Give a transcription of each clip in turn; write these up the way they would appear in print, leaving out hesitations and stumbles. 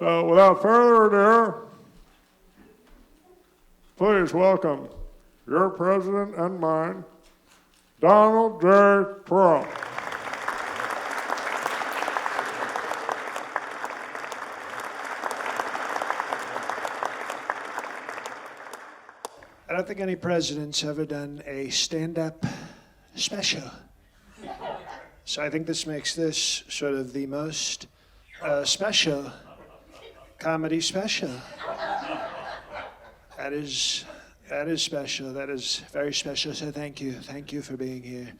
So without further ado, please welcome your president and mine, Donald J. Trump. I don't think any president's ever done a stand-up special. So I think this makes this sort of the most special comedy special. That is special. That is very special. So thank you for being here.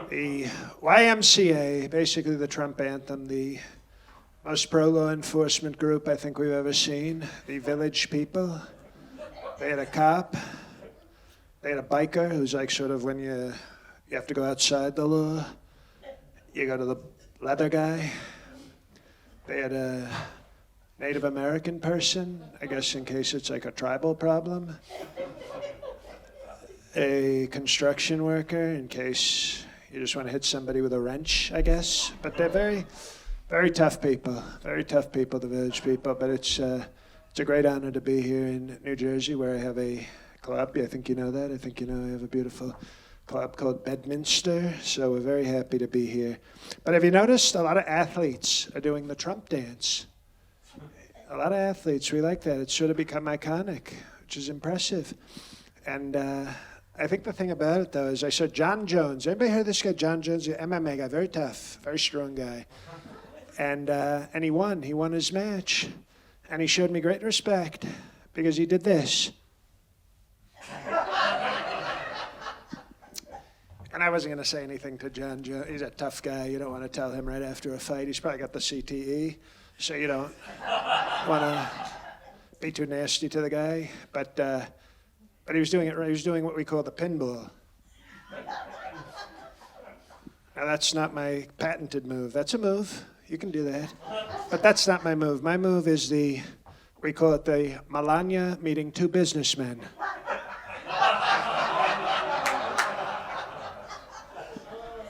The YMCA, basically the Trump anthem, the most pro-law enforcement group I think we've ever seen. The Village People. They had a cop. They had a biker who's like sort of when you have to go outside the law, you go to the leather guy. They had a Native American person, I guess in case it's like a tribal problem. A construction worker in case you just want to hit somebody with a wrench, I guess. But they're very, very tough people. Very tough people, the Village People. But it's a great honor to be here in New Jersey where I have a club. I think you know that. I think you know I have a beautiful club called Bedminster. So we're very happy to be here. But have you noticed a lot of athletes are doing the Trump dance? A lot of athletes, we like that. It's sort of become iconic, which is impressive. And I think the thing about it, though, is I saw John Jones. Anybody heard this guy, John Jones? The MMA guy, very tough, very strong guy. And he won. He won his match. And he showed me great respect because he did this. And I wasn't going to say anything to John Jones. He's a tough guy. You don't want to tell him right after a fight. He's probably got the CTE, so you don't want to be too nasty to the guy. But he was doing it right. He was doing what we call the pinball. Now, that's not my patented move. That's a move. You can do that. But that's not my move. My move is we call it the Melania meeting two businessmen.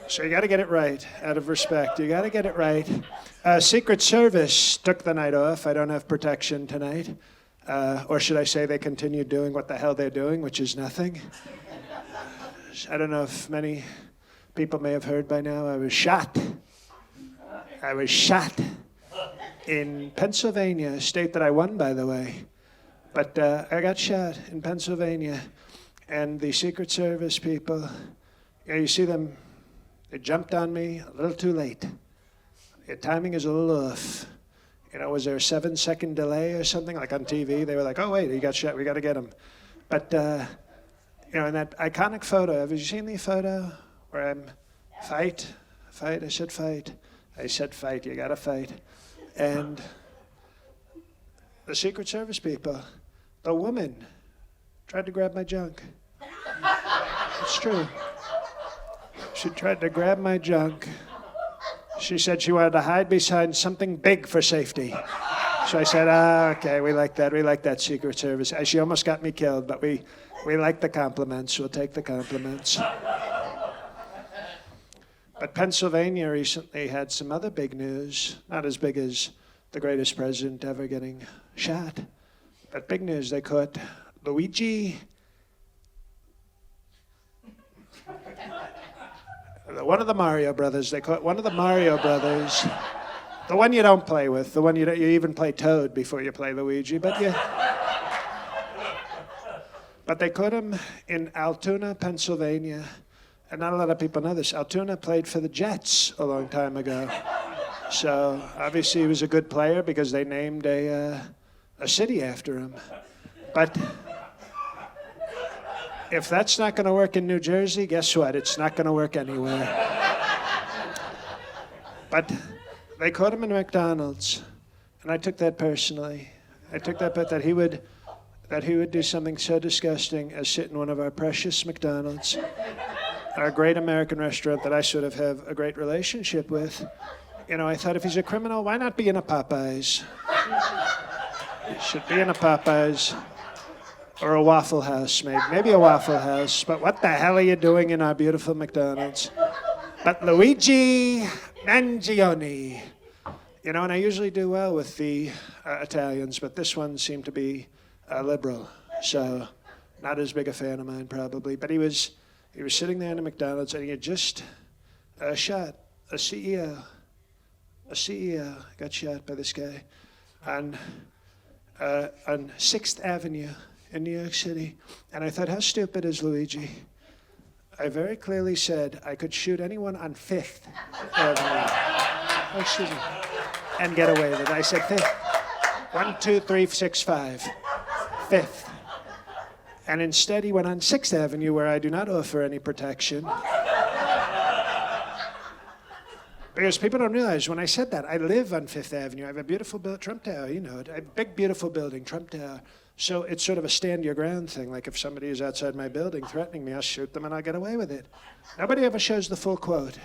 So you got to get it right, out of respect. You got to get it right. Secret Service took the night off. I don't have protection tonight. Or should I say they continued doing what the hell they're doing, which is nothing. I don't know if many people may have heard by now. I was shot in Pennsylvania, a state that I won, by the way. But I got shot in Pennsylvania. And the Secret Service people, you see them, they jumped on me a little too late. Their timing is a little off. Was there a 7-second delay or something? Like on TV, they were like, oh, wait, he got shot, we got to get him. But, in that iconic photo, have you seen the photo where I'm fight, I said fight, you got to fight. And the Secret Service people, the woman tried to grab my junk. It's true. She tried to grab my junk. She said she wanted to hide behind something big for safety. So I said, okay, we like that Secret Service. She almost got me killed, but we like the compliments. We'll take the compliments. But Pennsylvania recently had some other big news, not as big as the greatest president ever getting shot, but big news. They caught Luigi, one of the Mario brothers. They caught one of the Mario brothers, the one you don't play with, the one you even play Toad before you play Luigi, but they caught him in Altoona, Pennsylvania. And not a lot of people know this. Altoona played for the Jets a long time ago. So obviously he was a good player because they named a city after him. But if that's not going to work in New Jersey, guess what? It's not going to work anywhere. But they caught him in McDonald's, and I took that personally. I took that bet that he would do something so disgusting as sit in one of our precious McDonald's, our great American restaurant that I sort of have a great relationship with. I thought if he's a criminal, why not be in a Popeyes? He should be in a Popeyes or a Waffle House, maybe a Waffle House. But what the hell are you doing in our beautiful McDonald's? But Luigi Mangione You know, and I usually do well with the Italians, but this one seemed to be liberal, so not as big a fan of mine probably. But he was sitting there in the McDonald's, and he had just shot a CEO. A CEO got shot by this guy on 6th Avenue in New York City. And I thought, how stupid is Luigi? I very clearly said I could shoot anyone on 5th Avenue. Oh, excuse me. And get away with it. I said 5th. 1, 2, 3, 6, 5. 5th. And instead he went on 6th Avenue, where I do not offer any protection. Because people don't realize, when I said that, I live on 5th Avenue. I have a beautiful Trump Tower, you know it. A big, beautiful building, Trump Tower. So it's sort of a stand your ground thing. Like if somebody is outside my building threatening me, I'll shoot them and I'll get away with it. Nobody ever shows the full quote.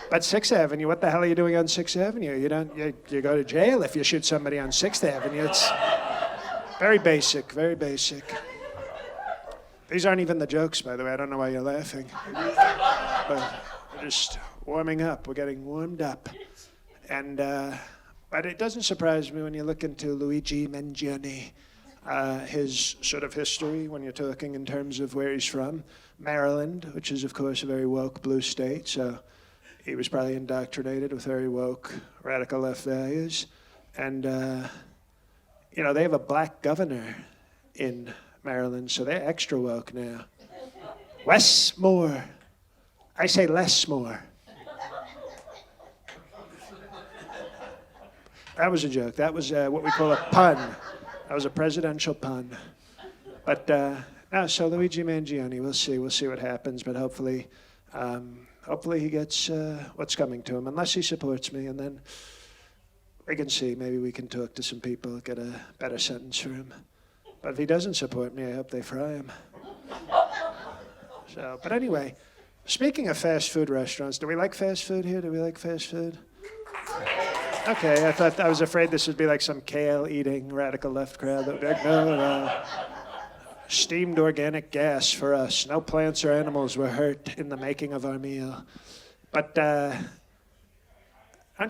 But 6th Avenue, what the hell are you doing on 6th Avenue? You go to jail if you shoot somebody on 6th Avenue. It's very basic, very basic. These aren't even the jokes, by the way. I don't know why you're laughing. But we're just warming up. We're getting warmed up. And but it doesn't surprise me when you look into Luigi Mangione, his sort of history, when you're talking in terms of where he's from. Maryland, which is, of course, a very woke blue state. So he was probably indoctrinated with very woke, radical left values. And, you know, they have a black governor in Maryland, so they're extra woke now. Less more. I say less more. That was a joke. That was what we call a pun. That was a presidential pun. But, no, so Luigi Mangione, we'll see what happens, but hopefully he gets what's coming to him, unless he supports me, and then we can see. Maybe we can talk to some people, get a better sentence for him. But if he doesn't support me, I hope they fry him. So, but anyway, speaking of fast food restaurants, do we like fast food here? Do we like fast food? Okay, I was afraid this would be like some kale-eating radical left crowd that would be like, no. Steamed organic gas for us. No plants or animals were hurt in the making of our meal. But don't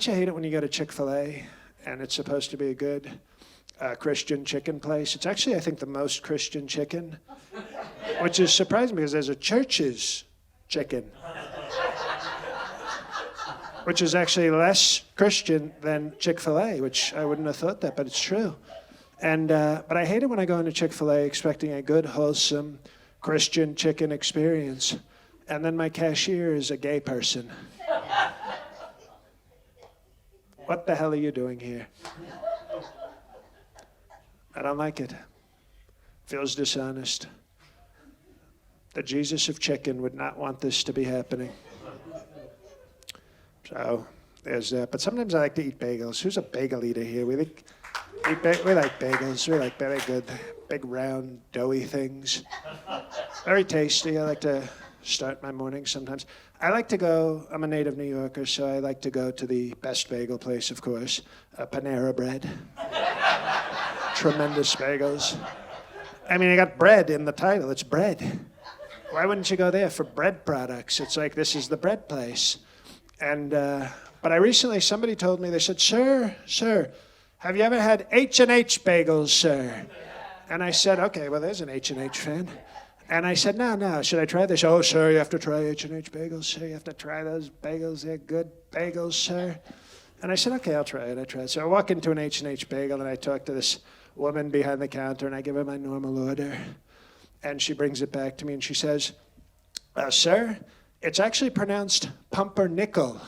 you hate it when you go to Chick-fil-A and it's supposed to be a good Christian chicken place? It's actually, I think, the most Christian chicken, which is surprising because there's a church's chicken, which is actually less Christian than Chick-fil-A, which I wouldn't have thought that, but it's true. And but I hate it when I go into Chick-fil-A expecting a good, wholesome, Christian chicken experience, and then my cashier is a gay person. What the hell are you doing here? I don't like it. Feels dishonest. The Jesus of chicken would not want this to be happening. So there's that. But sometimes I like to eat bagels. Who's a bagel eater here? We like bagels. We like very good, big, round, doughy things. Very tasty. I like to start my morning sometimes. I like to go, I'm a native New Yorker, so I like to go to the best bagel place, of course, Panera Bread. Tremendous bagels. I mean, you got bread in the title. It's bread. Why wouldn't you go there for bread products? It's like, this is the bread place. And, but I recently, somebody told me, they said, sir, have you ever had H&H bagels, sir? And I said, okay, well, there's an H&H fan. And I said, no, should I try this? Oh, sir, you have to try H&H bagels, sir. You have to try those bagels. They're good bagels, sir. And I said, okay, I'll try it. So I walk into an H&H bagel, and I talk to this woman behind the counter, and I give her my normal order. And she brings it back to me, and she says, sir, it's actually pronounced pumpernickel.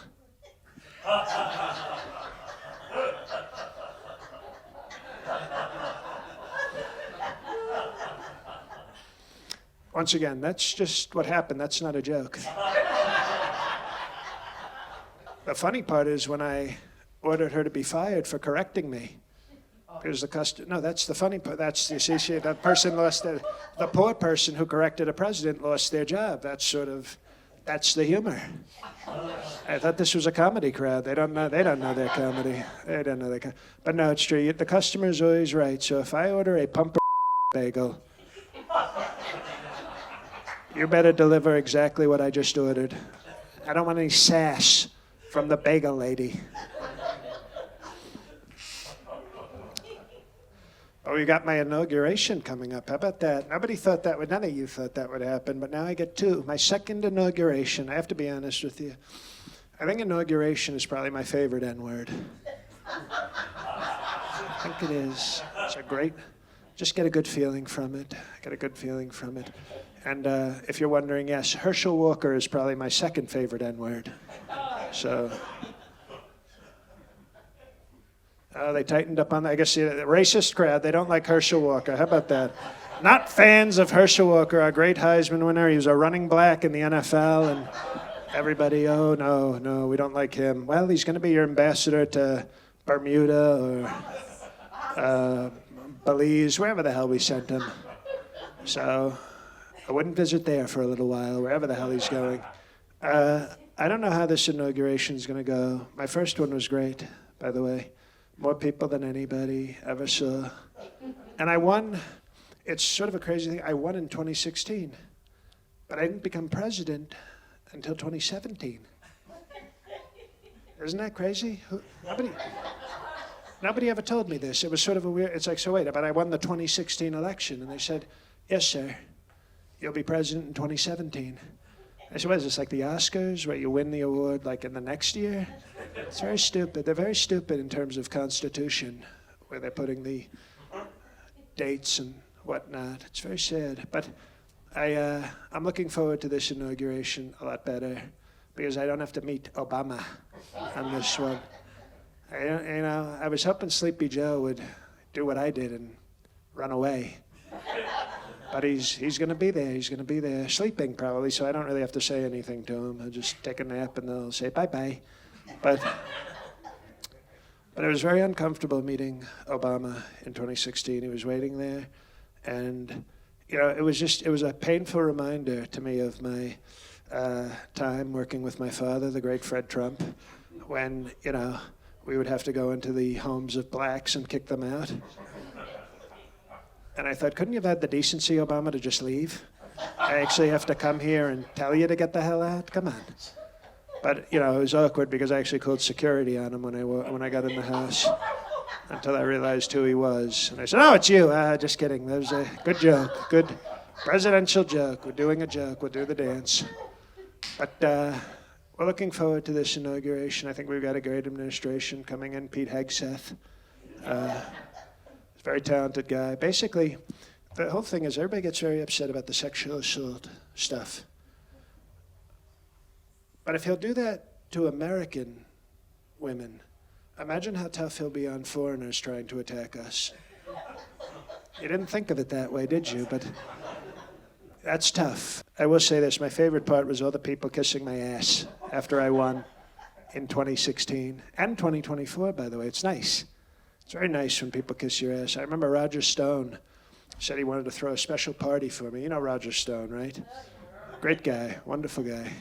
Once again, that's just what happened. That's not a joke. The funny part is when I ordered her to be fired for correcting me. Because no, that's the funny part. That's the associate. That person lost the poor person who corrected a president lost their job. That's the humor. I thought this was a comedy crowd. They don't know their comedy. But no, it's true. The customer is always right. So if I order a pumper bagel, you better deliver exactly what I just ordered. I don't want any sass from the bagel lady. Oh, we got my inauguration coming up. How about that? None of you thought that would happen, but now I get two. My second inauguration. I have to be honest with you. I think inauguration is probably my favorite N-word. I think it is. It's a great, just get a good feeling from it. And if you're wondering, yes, Herschel Walker is probably my second favorite N-word. So... they tightened up on that. I guess the racist crowd, they don't like Herschel Walker. How about that? Not fans of Herschel Walker, our great Heisman winner. He was a running back in the NFL, and everybody, oh, no, we don't like him. Well, he's going to be your ambassador to Bermuda or Belize, wherever the hell we sent him. So I wouldn't visit there for a little while, wherever the hell he's going. I don't know how this inauguration is going to go. My first one was great, by the way. More people than anybody ever saw. And I won. It's sort of a crazy thing. I won in 2016, but I didn't become president until 2017. Isn't that crazy? Nobody ever told me this. It was sort of a weird, it's like, so wait, but I won the 2016 election, and they said, yes, sir, you'll be president in 2017. I said, what is this, like the Oscars, where you win the award like in the next year? It's very stupid. They're very stupid in terms of Constitution, where they're putting the dates and whatnot. It's very sad. But I'm looking forward to this inauguration a lot better because I don't have to meet Obama on this one. I was hoping Sleepy Joe would do what I did and run away. But he's going to be there. He's going to be there sleeping probably, so I don't really have to say anything to him. I'll just take a nap and they'll say bye-bye. But it was very uncomfortable meeting Obama in 2016. He was waiting there. And, it was a painful reminder to me of my time working with my father, the great Fred Trump, when, we would have to go into the homes of blacks and kick them out. And I thought, couldn't you have had the decency, Obama, to just leave? I actually have to come here and tell you to get the hell out? Come on. But, it was awkward because I actually called security on him when I got in the house until I realized who he was. And I said, oh, it's you. Just kidding. That was a good joke. Good presidential joke. We're doing a joke. We'll do the dance. But we're looking forward to this inauguration. I think we've got a great administration coming in. Pete Hegseth. Very talented guy. Basically, the whole thing is everybody gets very upset about the sexual assault stuff. But if he'll do that to American women, imagine how tough he'll be on foreigners trying to attack us. You didn't think of it that way, did you? But that's tough. I will say this, my favorite part was all the people kissing my ass after I won in 2016 and 2024, by the way. It's nice. It's very nice when people kiss your ass. I remember Roger Stone said he wanted to throw a special party for me. You know Roger Stone, right? Great guy, wonderful guy.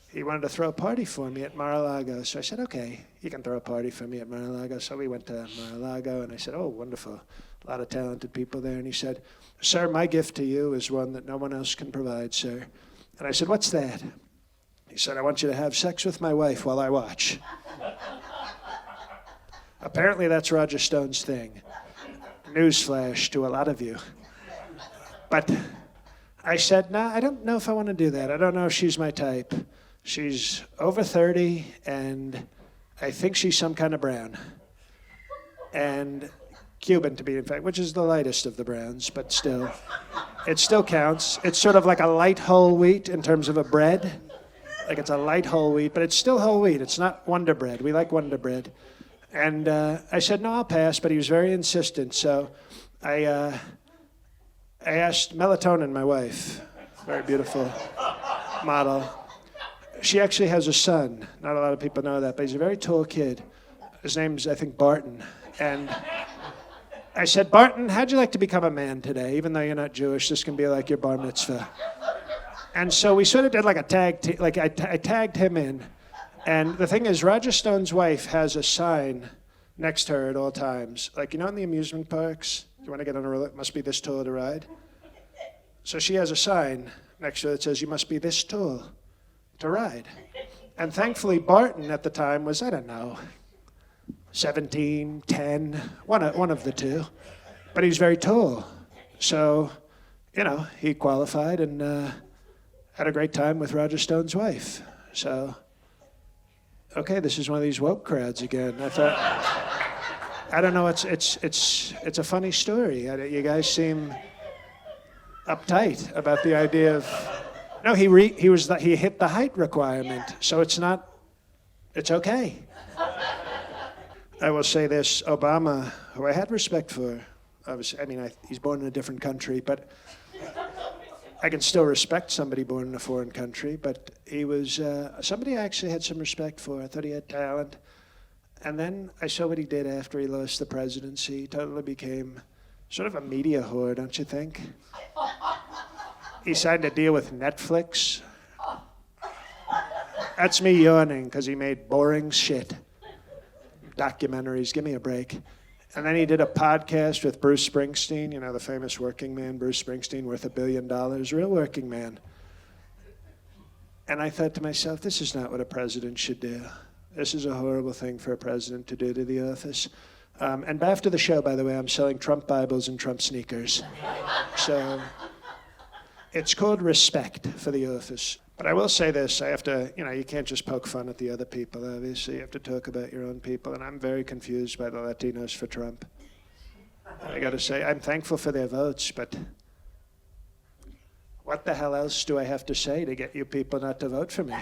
He wanted to throw a party for me at Mar-a-Lago. So I said, okay, you can throw a party for me at Mar-a-Lago. So we went to Mar-a-Lago, and I said, oh, wonderful. A lot of talented people there. And he said, sir, my gift to you is one that no one else can provide, sir. And I said, what's that? He said, I want you to have sex with my wife while I watch. Apparently that's Roger Stone's thing. Newsflash to a lot of you. But I said, no, I don't know if I want to do that. I don't know if she's my type. She's over 30, and I think she's some kind of brown. And Cuban, to be in fact, which is the lightest of the browns, but still. It still counts. It's sort of like a light whole wheat in terms of a bread. Like it's a light whole wheat, but it's still whole wheat. It's not Wonder Bread. We like Wonder Bread. And I said, no, I'll pass, but he was very insistent. So I asked Melatonin, my wife, very beautiful model. She actually has a son. Not a lot of people know that, but he's a very tall kid. His name's, I think, Barton. And I said, Barton, how'd you like to become a man today? Even though you're not Jewish, this can be like your bar mitzvah. And so we sort of did like a tag, I tagged him in. And the thing is, Roger Stone's wife has a sign next to her at all times. Like, in the amusement parks, you want to get on a roller, it must be this tall to ride. So she has a sign next to her that says, you must be this tall to ride. And thankfully, Barton at the time was, I don't know, 17, 10, one of the two. But he was very tall. So, he qualified and had a great time with Roger Stone's wife. So, okay, this is one of these woke crowds again. I thought, I don't know, it's a funny story. You guys seem uptight about the idea of, no, he hit the height requirement, so it's okay. I will say this, Obama, who I had respect for, obviously, he's born in a different country, but I can still respect somebody born in a foreign country, but he was somebody I actually had some respect for. I thought he had talent. And then I saw what he did after he lost the presidency. He totally became sort of a media whore, don't you think? He signed a deal with Netflix. That's me yawning because he made boring shit. Documentaries, give me a break. And then he did a podcast with Bruce Springsteen, the famous working man, Bruce Springsteen, worth $1 billion, real working man. And I thought to myself, this is not what a president should do. This is a horrible thing for a president to do to the office. And after the show, by the way, I'm selling Trump Bibles and Trump sneakers. So it's called respect for the office. But I will say this, I have to, you can't just poke fun at the other people, obviously. You have to talk about your own people. And I'm very confused by the Latinos for Trump. I got to say, I'm thankful for their votes, but what the hell else do I have to say to get you people not to vote for me?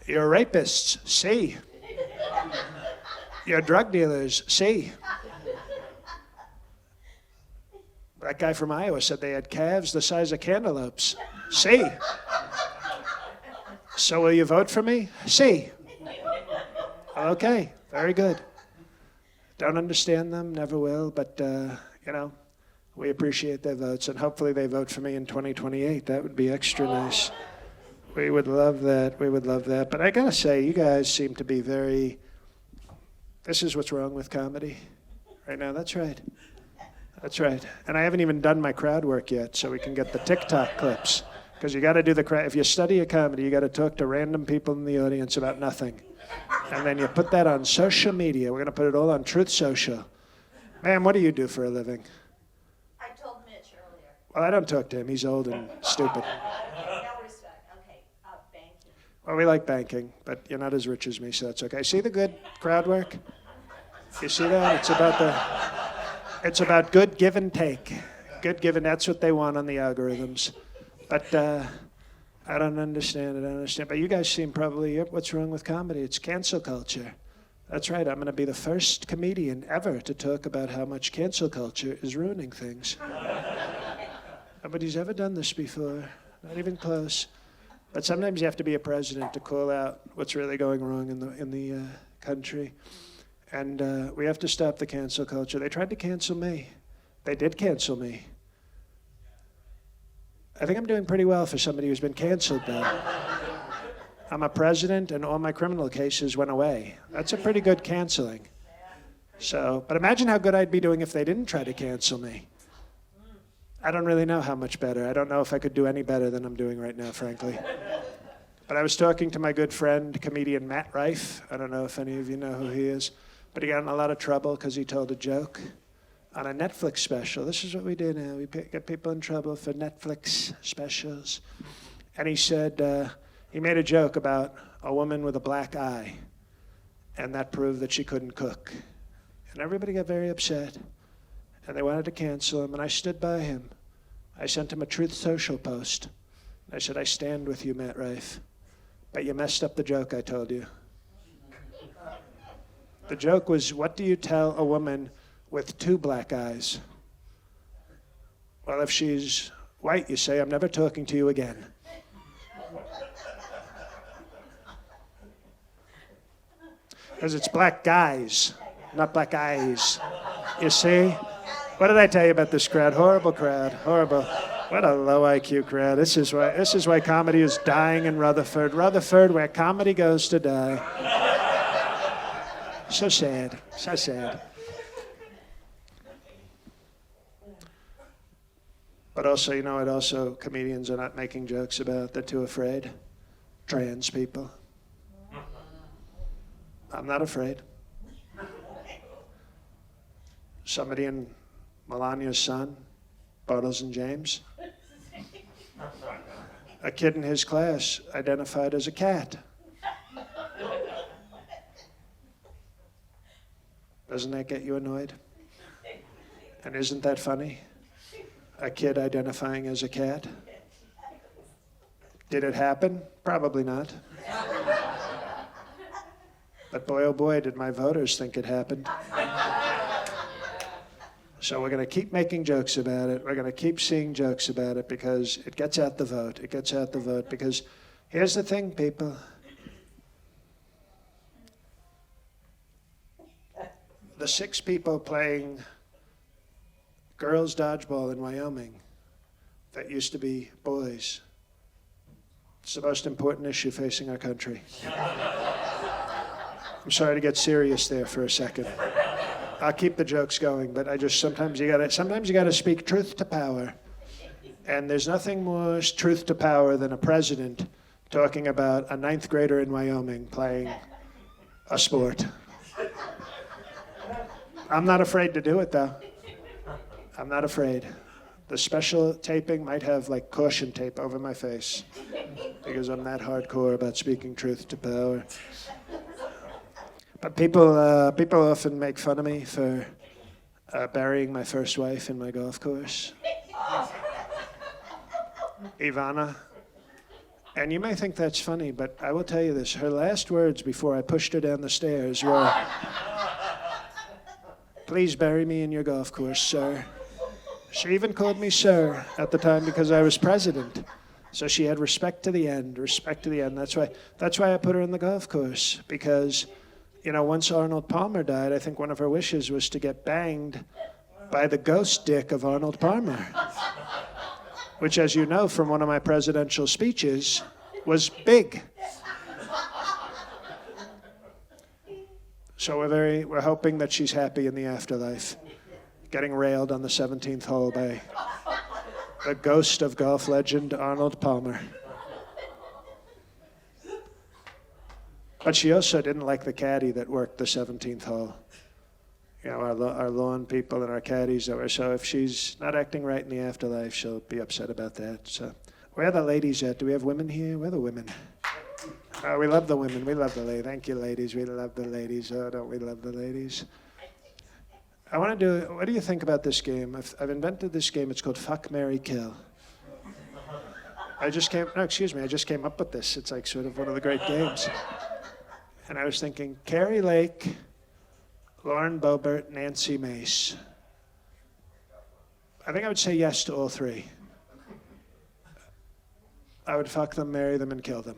You're rapists, see. You're drug dealers, see. That guy from Iowa said they had calves the size of cantaloupes. See. So will you vote for me? See. Okay, very good. Don't understand them, never will, but, we appreciate their votes, and hopefully they vote for me in 2028. That would be extra nice. We would love that. We would love that. But I gotta say, you guys seem to be this is what's wrong with comedy right now. That's right. That's right. And I haven't even done my crowd work yet, so we can get the TikTok clips. Because you got to do the crowd. If you study a comedy, you got to talk to random people in the audience about nothing. And then you put that on social media. We're going to put it all on Truth Social. Ma'am, what do you do for a living? I told Mitch earlier. Well, I don't talk to him. He's old and stupid. No respect. Okay, banking. Well, we like banking, but you're not as rich as me, so that's okay. See the good crowd work? You see that? It's about good give and take. Good give and that's what they want on the algorithms. But I don't understand. But you guys seem probably, what's wrong with comedy? It's cancel culture. That's right. I'm going to be the first comedian ever to talk about how much cancel culture is ruining things. Nobody's ever done this before. Not even close. But sometimes you have to be a president to call out what's really going wrong in the country. And we have to stop the cancel culture. They tried to cancel me. They did cancel me. I think I'm doing pretty well for somebody who's been canceled, though. I'm a president, and all my criminal cases went away. That's a pretty good canceling. So, but imagine how good I'd be doing if they didn't try to cancel me. I don't really know how much better. I don't know if I could do any better than I'm doing right now, frankly. But I was talking to my good friend, comedian Matt Rife. I don't know if any of you know who he is. But he got in a lot of trouble because he told a joke on a Netflix special. This is what we do now. We get people in trouble for Netflix specials. And he said, he made a joke about a woman with a black eye. And that proved that she couldn't cook. And everybody got very upset. And they wanted to cancel him. And I stood by him. I sent him a Truth Social post. I said, I stand with you, Matt Rife. But you messed up the joke I told you. The joke was, what do you tell a woman with two black eyes? Well, if she's white, you say, I'm never talking to you again. Because it's black guys, not black eyes. You see? What did I tell you about this crowd? Horrible crowd, horrible. What a low IQ crowd. This is why comedy is dying in Rutherford. Rutherford, where comedy goes to die. So sad, so sad. But also, you know what also comedians are not making jokes about? They're too afraid. Trans people. I'm not afraid. Somebody in Melania's son, Bartles and James, a kid in his class identified as a cat. Doesn't that get you annoyed? And isn't that funny? A kid identifying as a cat? Did it happen? Probably not. But boy, oh boy, did my voters think it happened. So we're going to keep making jokes about it. We're going to keep seeing jokes about it because it gets out the vote. It gets out the vote because here's the thing, people. The 6 people playing girls' dodgeball in Wyoming that used to be boys. It's the most important issue facing our country. I'm sorry to get serious there for a second. I'll keep the jokes going, but I just sometimes you gotta speak truth to power. And there's nothing more truth to power than a president talking about a 9th grader in Wyoming playing a sport. I'm not afraid to do it though. I'm not afraid. The special taping might have like caution tape over my face because I'm that hardcore about speaking truth to power. But people often make fun of me for burying my first wife in my golf course, Ivana. And you may think that's funny, but I will tell you this. Her last words before I pushed her down the stairs were, "Please bury me in your golf course, sir." She even called me sir at the time because I was president. So she had respect to the end, respect to the end. That's why I put her in the golf course, because you know, once Arnold Palmer died, I think one of her wishes was to get banged by the ghost dick of Arnold Palmer, which, as you know from one of my presidential speeches, was big. So we're hoping that she's happy in the afterlife, getting railed on the 17th hole by the ghost of golf legend Arnold Palmer. But she also didn't like the caddy that worked the 17th hole. You know, our lawn people and our caddies that were. So if she's not acting right in the afterlife, she'll be upset about that. So where are the ladies at? Do we have women here? Where are the women? We love the women. We love the ladies. Thank you, ladies. We love the ladies. Oh, don't we love the ladies? What do you think about this game? I've invented this game. It's called Fuck, Marry, Kill. I just came up with this. It's like sort of one of the great games. And I was thinking, Carrie Lake, Lauren Boebert, Nancy Mace. I think I would say yes to all 3. I would fuck them, marry them, and kill them.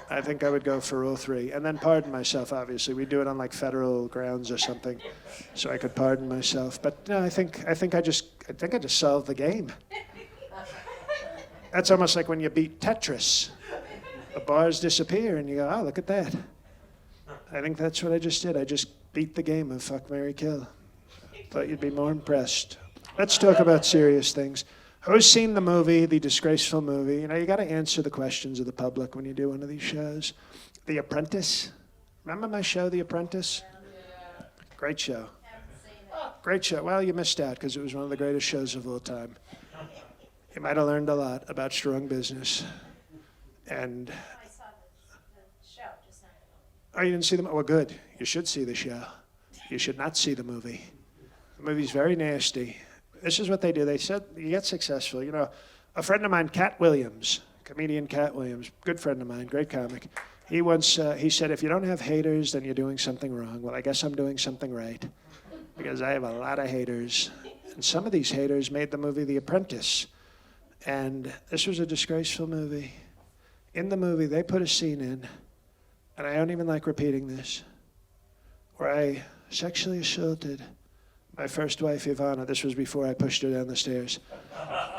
I think I would go for all 3. And then pardon myself, obviously. We do it on like federal grounds or something, so I could pardon myself. But no, I think I just solved the game. That's almost like when you beat Tetris. The bars disappear, and you go, oh, look at that. I think that's what I just did. I just beat the game of Fuck, Marry, Kill. Thought you'd be more impressed. Let's talk about serious things. Who's seen the movie, the disgraceful movie? You know, you got to answer the questions of the public when you do one of these shows. The Apprentice. Remember my show, The Apprentice? Great show. Great show. Well, you missed out because it was one of the greatest shows of all time. You might have learned a lot about strong business. And I saw the show, just not the movie. oh, you didn't see the movie? Well, good. You should see the show. You should not see the movie. The movie's very nasty. This is what they do. They said you get successful. You know, a friend of mine, Cat Williams, comedian Cat Williams, good friend of mine, great comic. He once he said, if you don't have haters, then you're doing something wrong. Well, I guess I'm doing something right because I have a lot of haters. And some of these haters made the movie The Apprentice. And this was a disgraceful movie. In the movie, they put a scene in, and I don't even like repeating this, where I sexually assaulted my first wife, Ivana. This was before I pushed her down the stairs.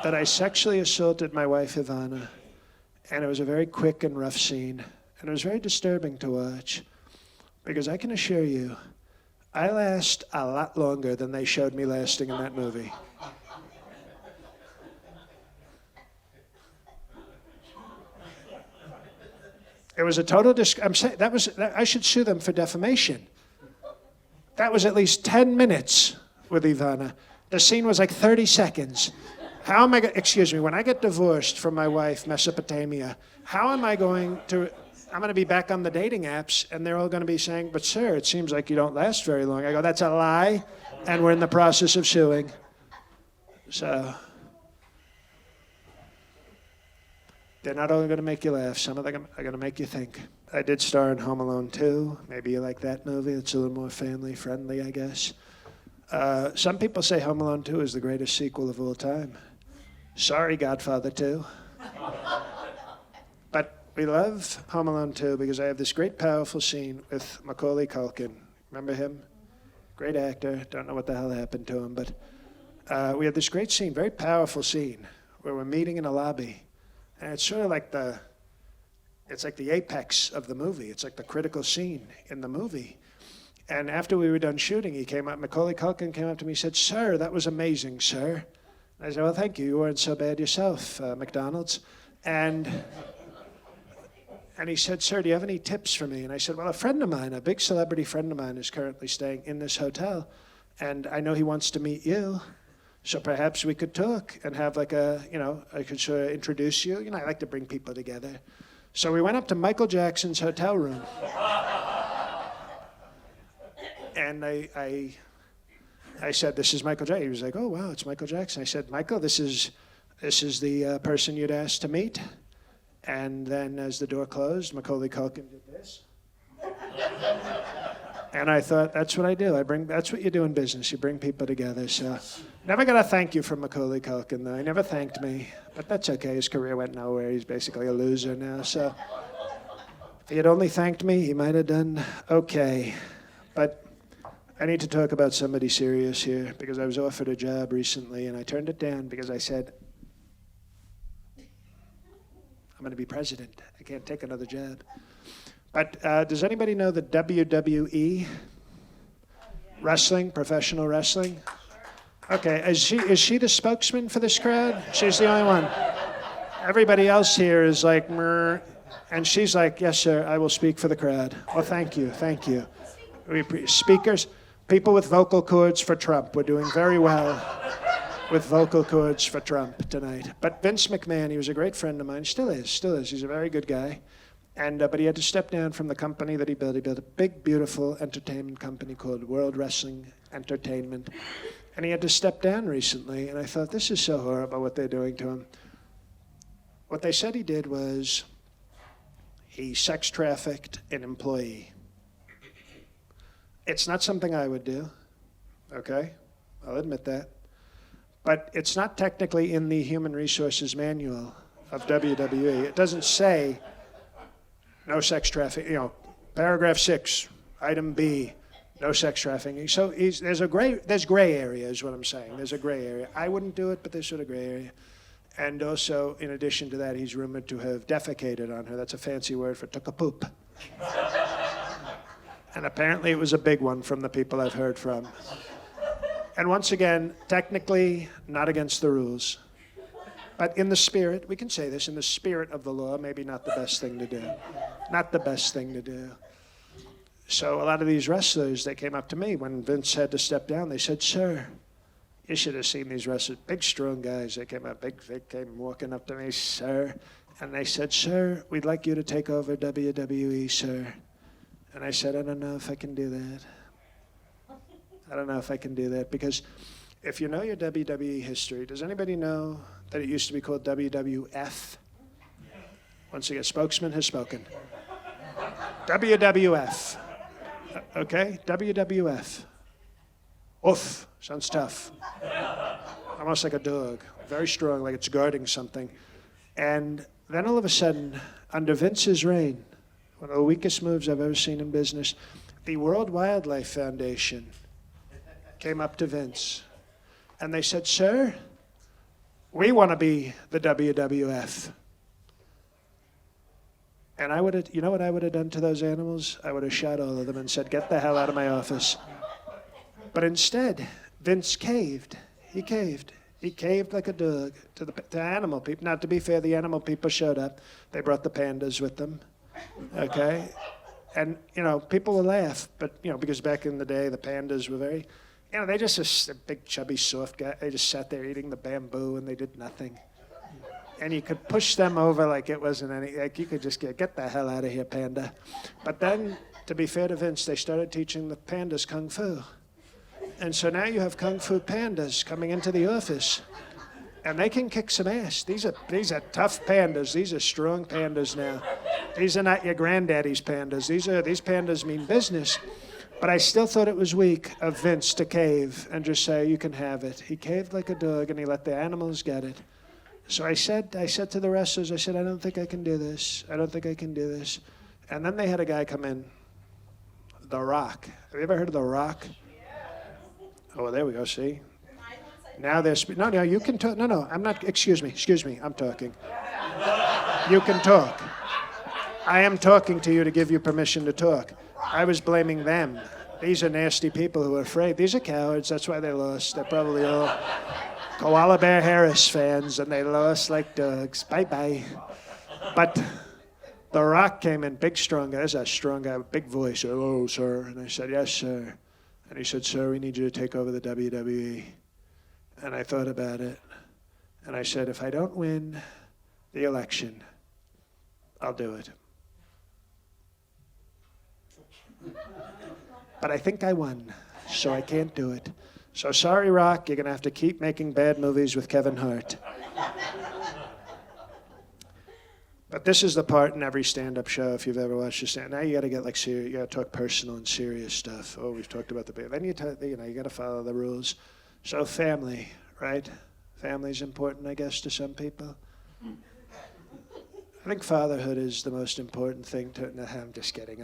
That I sexually assaulted my wife, Ivana, and it was a very quick and rough scene, and it was very disturbing to watch, because I can assure you, I last a lot longer than they showed me lasting in that movie. It was a total I'm saying I should sue them for defamation. That was at least 10 minutes with Ivana. The scene was like 30 seconds. How am I excuse me, when I get divorced from my wife, Mesopotamia, how am I going to, I'm going to be back on the dating apps, and they're all going to be saying, but sir, it seems like you don't last very long. I go, that's a lie, and we're in the process of suing. So, they're not only going to make you laugh, some of them are going to make you think. I did star in Home Alone 2. Maybe you like that movie. It's a little more family-friendly, I guess. Some people say Home Alone 2 is the greatest sequel of all time. Sorry, Godfather 2. But we love Home Alone 2 because I have this great, powerful scene with Macaulay Culkin. Remember him? Great actor. Don't know what the hell happened to him, but we have this great scene, very powerful scene, where we're meeting in a lobby. And it's sort of like it's like the apex of the movie. It's like the critical scene in the movie. And after we were done shooting, Macaulay Culkin came up to me and said, "Sir, that was amazing, sir." I said, "Well, thank you. You weren't so bad yourself, McDonald's." And he said, "Sir, do you have any tips for me?" And I said, "Well, a friend of mine, a big celebrity friend of mine is currently staying in this hotel. And I know he wants to meet you. So perhaps we could talk and have like I could sort of introduce you. I like to bring people together." So we went up to Michael Jackson's hotel room. And I said, "This is Michael Jackson." He was like, "Oh, wow, it's Michael Jackson." I said, "Michael, this is the person you'd asked to meet." And then as the door closed, Macaulay Culkin did this. And I thought, that's what I do. That's what you do in business. You bring people together. So never got a thank you from Macaulay Culkin, though. He never thanked me. But that's okay. His career went nowhere. He's basically a loser now. So if he had only thanked me, he might have done okay. But I need to talk about somebody serious here because I was offered a job recently, and I turned it down because I said, I'm going to be president. I can't take another job. But does anybody know the WWE? Wrestling, professional wrestling? Okay, is she the spokesman for this crowd? She's the only one. Everybody else here is like, "Meh," and she's like, "Yes, sir, I will speak for the crowd." Well, thank you. Speakers, people with vocal cords for Trump. We're doing very well with vocal cords for Trump tonight. But Vince McMahon, he was a great friend of mine. Still is. He's a very good guy. And but he had to step down from the company that he built. He built a big, beautiful entertainment company called World Wrestling Entertainment. And he had to step down recently. And I thought, this is so horrible what they're doing to him. What they said he did was he sex trafficked an employee. It's not something I would do, okay? I'll admit that. But it's not technically in the Human Resources Manual of WWE. It doesn't say no sex trafficking, paragraph 6, item B, no sex trafficking. So there's gray area is what I'm saying. There's a gray area. I wouldn't do it, but there's sort of gray area. And also, in addition to that, he's rumored to have defecated on her. That's a fancy word for took a poop. And apparently it was a big one from the people I've heard from. And once again, technically not against the rules. But in the spirit, we can say this, in the spirit of the law, maybe not the best thing to do. Not the best thing to do. So a lot of these wrestlers, they came up to me when Vince had to step down. They said, "Sir, you should have seen these wrestlers, big, strong guys." They came walking up to me, "Sir." And they said, "Sir, we'd like you to take over WWE, sir." And I said, "I don't know if I can do that. I don't know if I can do that." Because if you know your WWE history, does anybody know that it used to be called WWF? Once again, spokesman has spoken. WWF. Okay? WWF. Oof. Sounds tough. Almost like a dog. Very strong, like it's guarding something. And then all of a sudden, under Vince's reign, one of the weakest moves I've ever seen in business, the World Wildlife Foundation came up to Vince. And they said, "Sir, we want to be the WWF." And you know what I would have done to those animals? I would have shot all of them and said, "Get the hell out of my office." But instead, Vince caved. He caved. He caved like a dog to animal people. Now, to be fair, the animal people showed up. They brought the pandas with them. Okay? And, people will laugh, but, because back in the day, the pandas were very, they just a big, chubby, soft guy. They just sat there eating the bamboo and they did nothing. And you could push them over like it wasn't any, like you could just get the hell out of here, panda. But then, to be fair to Vince, they started teaching the pandas kung fu. And so now you have kung fu pandas coming into the office. And they can kick some ass. These are tough pandas. These are strong pandas now. These are not your granddaddy's pandas. These pandas mean business. But I still thought it was weak of Vince to cave and just say, you can have it. He caved like a dog and he let the animals get it. So I said to the wrestlers, I said, I don't think I can do this. I don't think I can do this. And then they had a guy come in, The Rock. Have you ever heard of The Rock? Oh, there we go, see? Now they're no, you can talk. No, I'm not. Excuse me, I'm talking. You can talk. I am talking to you to give you permission to talk. I was blaming them. These are nasty people who are afraid. These are cowards. That's why they lost. They're probably all Koala Bear Harris fans, and they lost like dogs. Bye-bye. But The Rock came in, big, strong guy. There's a strong guy with big voice. Hello, sir. And I said, yes, sir. And he said, sir, we need you to take over the WWE. And I thought about it. And I said, if I don't win the election, I'll do it. But I think I won, so I can't do it. So sorry, Rock, you're going to have to keep making bad movies with Kevin Hart. But this is the part in every stand-up show, if you've ever watched a stand. Now you got to get like serious. You got to talk personal and serious stuff. Oh, we've talked about the big. Then you got to follow the rules. So family, right? Family's important, I guess, to some people. I think fatherhood is the most important thing to. No, I'm just kidding.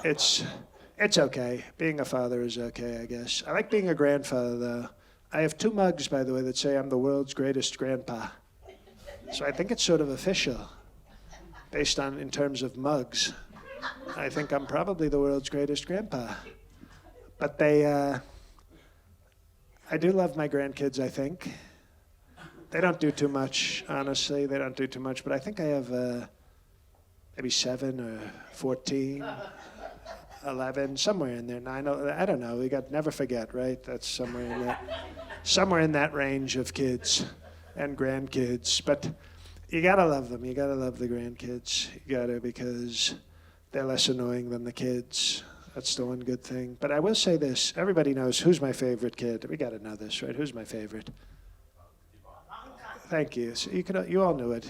It's okay. Being a father is okay, I guess. I like being a grandfather, though. I have 2 mugs, by the way, that say I'm the world's greatest grandpa. So I think it's sort of official, based on in terms of mugs. I think I'm probably the world's greatest grandpa. But I do love my grandkids, I think. They don't do too much, honestly. They don't do too much, but I think I have maybe 7 or 14, 11, somewhere in there. 9, I don't know. We got never forget, right? That's somewhere in that range of kids and grandkids. But you gotta love them. You gotta love the grandkids. You gotta, because they're less annoying than the kids. That's the one good thing. But I will say this. Everybody knows who's my favorite kid. We got to know this, right? Who's my favorite? Thank you. So you all knew it.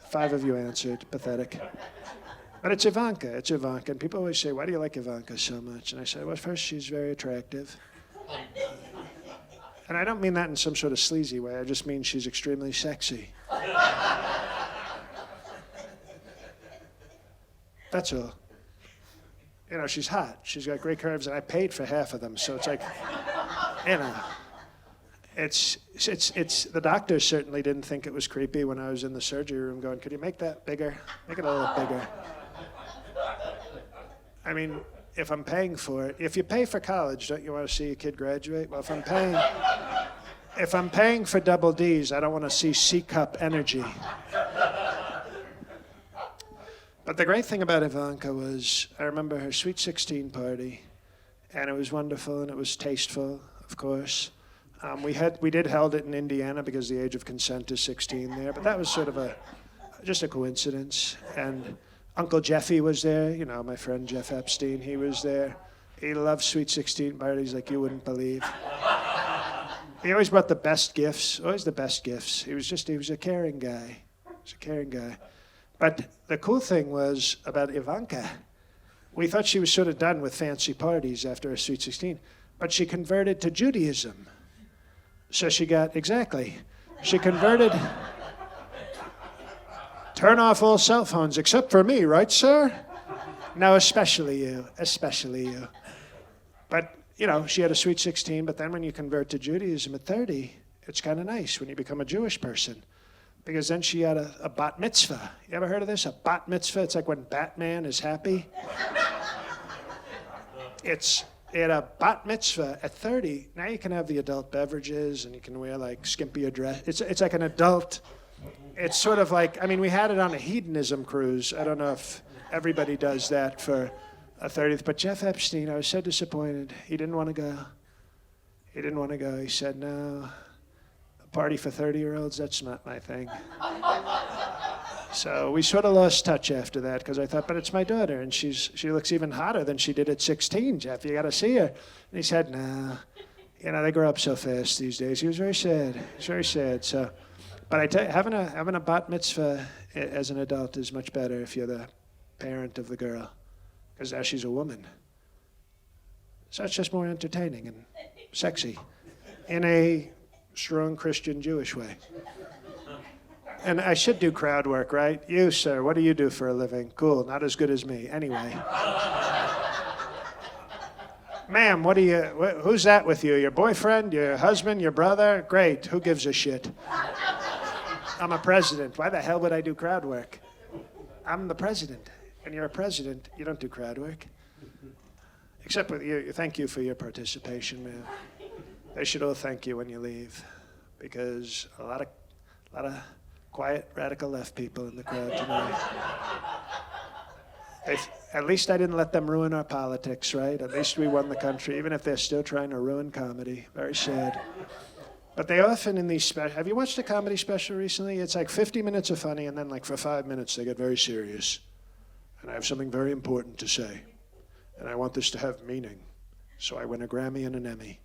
5 of you answered. Pathetic. But it's Ivanka. It's Ivanka. And people always say, why do you like Ivanka so much? And I say, well, first, she's very attractive. And I don't mean that in some sort of sleazy way. I just mean she's extremely sexy. That's all. She's hot. She's got great curves, and I paid for half of them. So it's like, it's the doctors certainly didn't think it was creepy when I was in the surgery room going, could you make that bigger? Make it a little bigger. I mean, if I'm paying for it, if you pay for college, don't you want to see a kid graduate? Well, if I'm paying for double D's, I don't want to see C-cup energy. But the great thing about Ivanka was, I remember her Sweet 16 party, and it was wonderful and it was tasteful, of course. We did held it in Indiana because the age of consent is 16 there, but that was sort of just a coincidence. And Uncle Jeffy was there, my friend Jeff Epstein, he was there. He loved Sweet 16 parties like you wouldn't believe. He always brought the best gifts, always the best gifts. He was a caring guy. But the cool thing was about Ivanka, we thought she was sort of done with fancy parties after her Sweet 16, but she converted to Judaism. So she converted, turn off all cell phones, except for me, right, sir? No, especially you. But, she had a Sweet 16, but then when you convert to Judaism at 30, it's kind of nice when you become a Jewish person. Because then she had a bat mitzvah. You ever heard of this? A bat mitzvah? It's like when Batman is happy. It's at a bat mitzvah at 30. Now you can have the adult beverages and you can wear like skimpier dress. It's like an adult it's sort of like, I mean, we had it on a hedonism cruise. I don't know if everybody does that for a 30th, but Jeff Epstein, I was so disappointed. He didn't want to go. He didn't want to go. He said, no, a party for 30-year-olds, that's not my thing. So we sort of lost touch after that because I thought, but it's my daughter, and she looks even hotter than she did at 16, Jeff. You got to see her. And he said, no. You know, they grow up so fast these days. He was very sad. He was very sad. So, but I tell you, having a bat mitzvah as an adult is much better if you're the parent of the girl, because now she's a woman. So it's just more entertaining and sexy in a strong Christian Jewish way. And I should do crowd work, right? You, sir, what do you do for a living? Cool, not as good as me. Anyway. Ma'am, who's that with you? Your boyfriend, your husband, your brother? Great, who gives a shit? I'm a president. Why the hell would I do crowd work? I'm the president. And you're a president, you don't do crowd work. Except with you, thank you for your participation, man. They should all thank you when you leave, because a lot of quiet, radical left people in the crowd tonight. At least I didn't let them ruin our politics, right? At least we won the country, even if they're still trying to ruin comedy. Very sad. But they often in these specials, have you watched a comedy special recently? It's like 50 minutes of funny, and then like for 5 minutes they get very serious. And I have something very important to say. And I want this to have meaning. So I win a Grammy and an Emmy.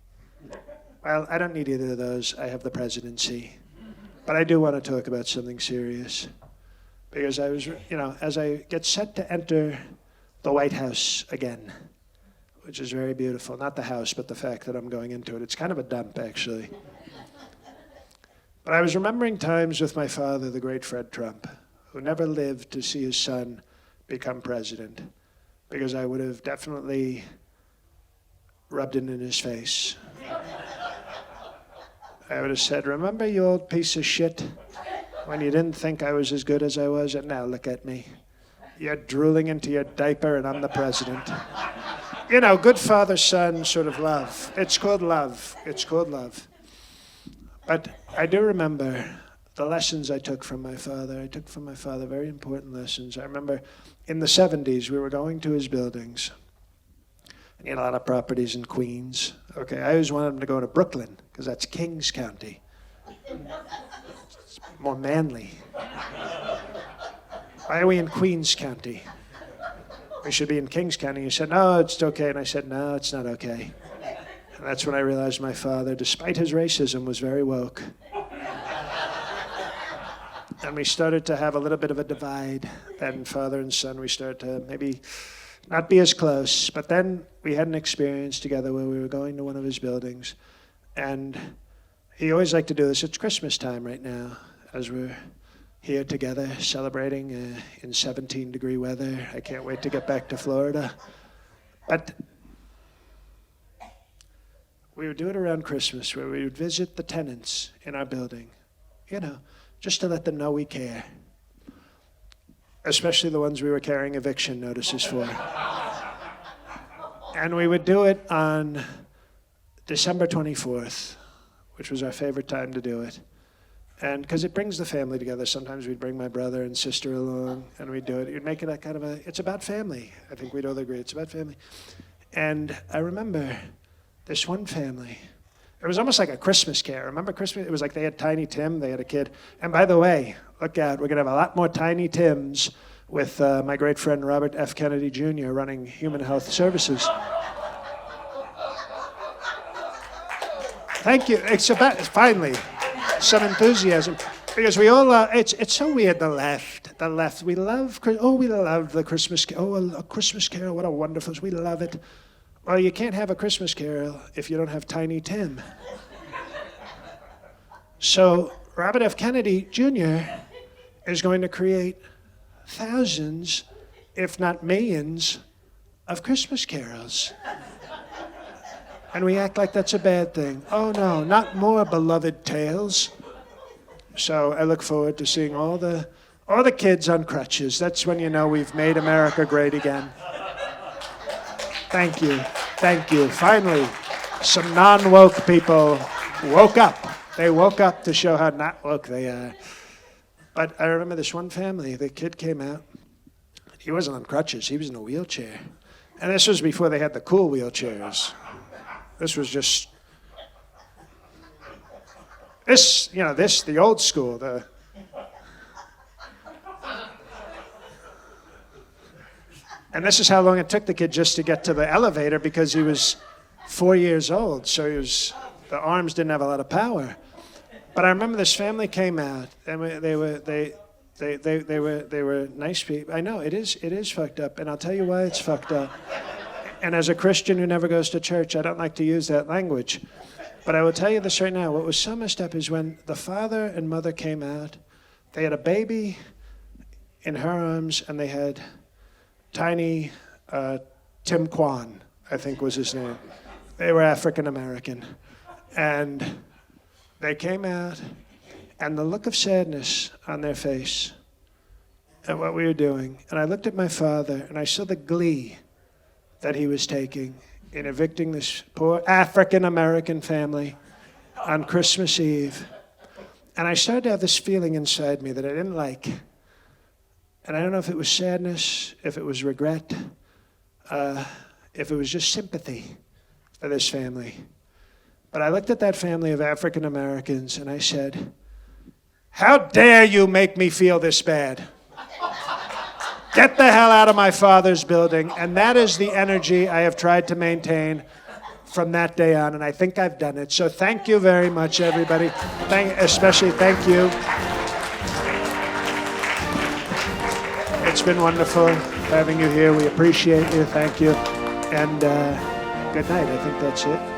Well, I don't need either of those. I have the presidency. But I do want to talk about something serious. Because I was, as I get set to enter the White House again, which is very beautiful. Not the house, but the fact that I'm going into it. It's kind of a dump, actually. But I was remembering times with my father, the great Fred Trump, who never lived to see his son become president, because I would have definitely rubbed it in his face. I would have said, remember, you old piece of shit, when you didn't think I was as good as I was, and now look at me. You're drooling into your diaper, and I'm the president. Good father-son sort of love. It's called love. It's called love. But I do remember the lessons I took from my father. I took from my father very important lessons. I remember in the 70s, we were going to his buildings. And he had a lot of properties in Queens. Okay, I always wanted him to go to Brooklyn, because that's Kings County. It's more manly. Why are we in Queens County? We should be in Kings County. He said, no, it's okay. And I said, no, it's not okay. And that's when I realized my father, despite his racism, was very woke. And we started to have a little bit of a divide. Then father and son, we started to maybe not be as close. But then we had an experience together where we were going to one of his buildings. And he always liked to do this. It's Christmas time right now, as we're here together celebrating in 17-degree weather. I can't wait to get back to Florida. But we would do it around Christmas, where we would visit the tenants in our building, just to let them know we care, especially the ones we were carrying eviction notices for. And we would do it on December 24th, which was our favorite time to do it. And because it brings the family together. Sometimes we'd bring my brother and sister along, and we'd do it. You'd make it a kind of it's about family. I think we'd all agree it's about family. And I remember this one family. It was almost like a Christmas care. Remember Christmas? It was like they had Tiny Tim, they had a kid. And by the way, look out, we're going to have a lot more Tiny Tims with my great friend Robert F. Kennedy Jr. running Human Health Services. Thank you. It's about, finally, some enthusiasm. Because we all, it's so weird, the left. We love the Christmas carol. Oh, a Christmas carol, what a wonderful, we love it. Well, you can't have a Christmas carol if you don't have Tiny Tim. So Robert F. Kennedy Jr. is going to create thousands, if not millions, of Christmas carols. And we act like that's a bad thing. Oh no, not more beloved tales. So I look forward to seeing all the kids on crutches. That's when you know we've made America great again. Thank you. Finally, some non-woke people woke up. They woke up to show how not woke they are. But I remember this one family, the kid came out. He wasn't on crutches, he was in a wheelchair. And this was before they had the cool wheelchairs. This was just, the old school. And this is how long it took the kid just to get to the elevator because he was 4 years old. So the arms didn't have a lot of power. But I remember this family came out, and they were nice people. I know it is fucked up, and I'll tell you why it's fucked up. And as a Christian who never goes to church, I don't like to use that language. But I will tell you this right now. What was so messed up is when the father and mother came out, they had a baby in her arms, and they had tiny Tim Kwan, I think was his name. They were African American. And they came out, and the look of sadness on their face at what we were doing. And I looked at my father, and I saw the glee that he was taking in evicting this poor African American family on Christmas Eve. And I started to have this feeling inside me that I didn't like. And I don't know if it was sadness, if it was regret, if it was just sympathy for this family. But I looked at that family of African Americans and I said, "How dare you make me feel this bad? Get the hell out of my father's building." And that is the energy I have tried to maintain from that day on, and I think I've done it. So thank you very much, everybody. Especially thank you. It's been wonderful having you here. We appreciate you. Thank you. And good night. I think that's it.